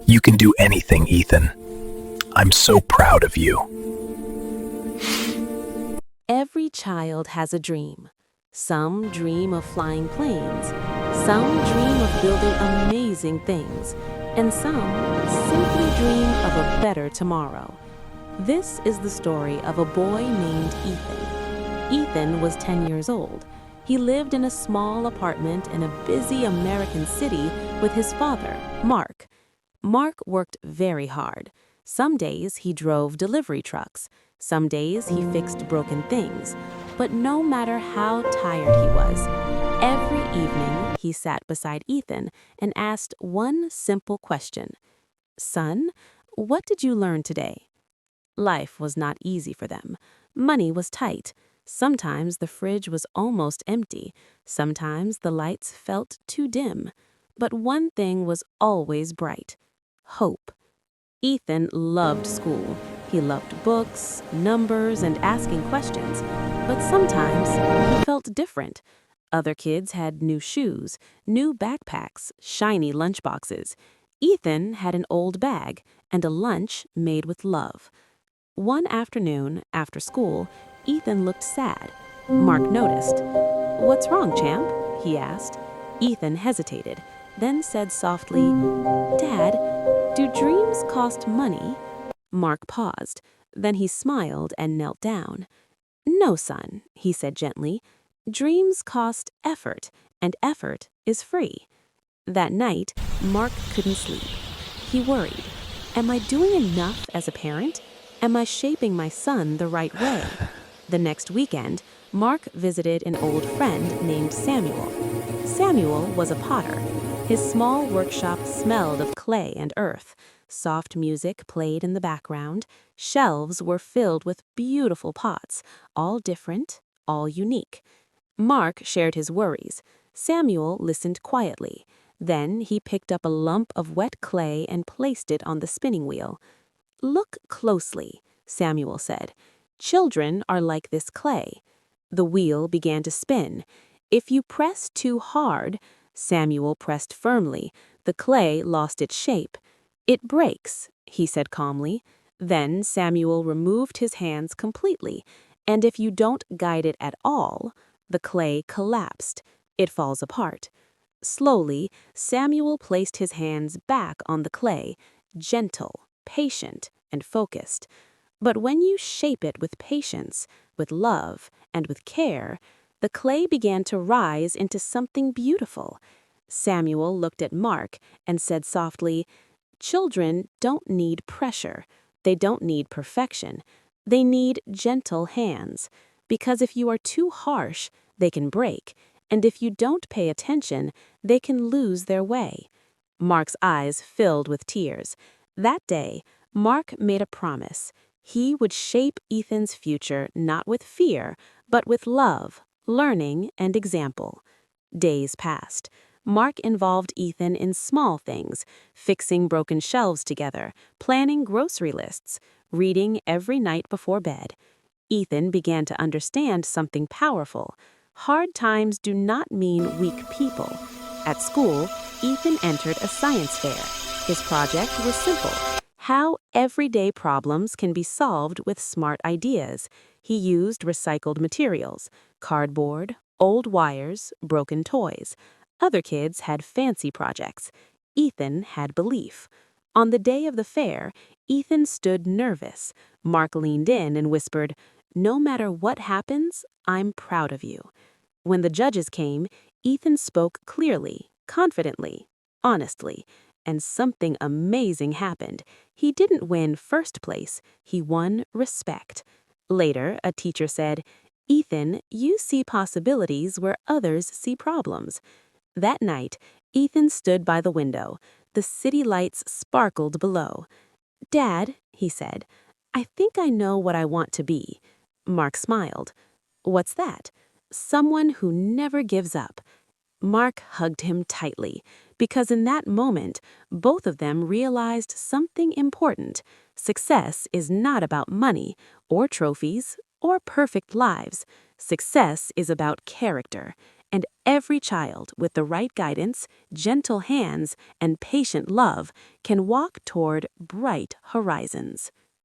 You can do anything, Ethan. I'm so proud of you. Every child has a dream. Some dream of flying planes, some dream of building amazing things, and some simply dream of a better tomorrow. This is the story of a boy named Ethan. Ethan was 10 years old. He lived in a small apartment in a busy American city with his father, Mark. Mark worked very hard. Some days he drove delivery trucks. Some days he fixed broken things. But no matter how tired he was, every evening he sat beside Ethan and asked one simple question. Son, what did you learn today? Life was not easy for them. Money was tight. Sometimes the fridge was almost empty. Sometimes the lights felt too dim. But one thing was always bright: hope. Ethan loved school. He loved books, numbers, and asking questions. But sometimes he felt different. Other kids had new shoes, new backpacks, shiny lunchboxes. Ethan had an old bag and a lunch made with love. One afternoon, after school, Ethan looked sad. Mark noticed. "What's wrong, champ?" he asked. Ethan hesitated, then said softly, "Dad, do dreams cost money?" Mark paused. Then he smiled and knelt down. "No, son," he said gently. "Dreams cost effort, and effort is free." That night, Mark couldn't sleep. He worried. Am I doing enough as a parent? Am I shaping my son the right way? The next weekend, Mark visited an old friend named Samuel. Samuel was a potter. His small workshop smelled of clay and earth. Soft music played in the background. Shelves were filled with beautiful pots, all different, all unique. Mark shared his worries. Samuel listened quietly. Then he picked up a lump of wet clay and placed it on the spinning wheel. "Look closely," Samuel said. "Children are like this clay." The wheel began to spin. If you press too hard, Samuel pressed firmly, the clay lost its shape. "It breaks," he said calmly. Then Samuel removed his hands completely, and if you don't guide it at all, the clay collapsed. It falls apart. Slowly, Samuel placed his hands back on the clay, gentle, patient, and focused. But when you shape it with patience, with love, and with care, the clay began to rise into something beautiful. Samuel looked at Mark and said softly, "Children don't need pressure. They don't need perfection. They need gentle hands. Because if you are too harsh, they can break. And if you don't pay attention, they can lose their way." Mark's eyes filled with tears. That day, Mark made a promise. He would shape Ethan's future not with fear, but with love, learning, and example. Days passed. Mark involved Ethan in small things: fixing broken shelves together, planning grocery lists, reading every night before bed. Ethan began to understand something powerful. Hard times do not mean weak people. At school, Ethan entered a science fair. His project was simple: how everyday problems can be solved with smart ideas. He used recycled materials: cardboard, old wires, broken toys. Other kids had fancy projects. Ethan had belief. On the day of the fair, Ethan stood nervous. Mark leaned in and whispered, "No matter what happens, I'm proud of you." When the judges came, Ethan spoke clearly, confidently, honestly, and something amazing happened. He didn't win first place, he won respect. Later, a teacher said, "Ethan, you see possibilities where others see problems." That night, Ethan stood by the window. The city lights sparkled below. "Dad," he said, "I think I know what I want to be." Mark smiled. "What's that?" "Someone who never gives up." Mark hugged him tightly, because in that moment, both of them realized something important. Success is not about money, or trophies, or perfect lives. Success is about character, and every child with the right guidance, gentle hands, and patient love can walk toward bright horizons.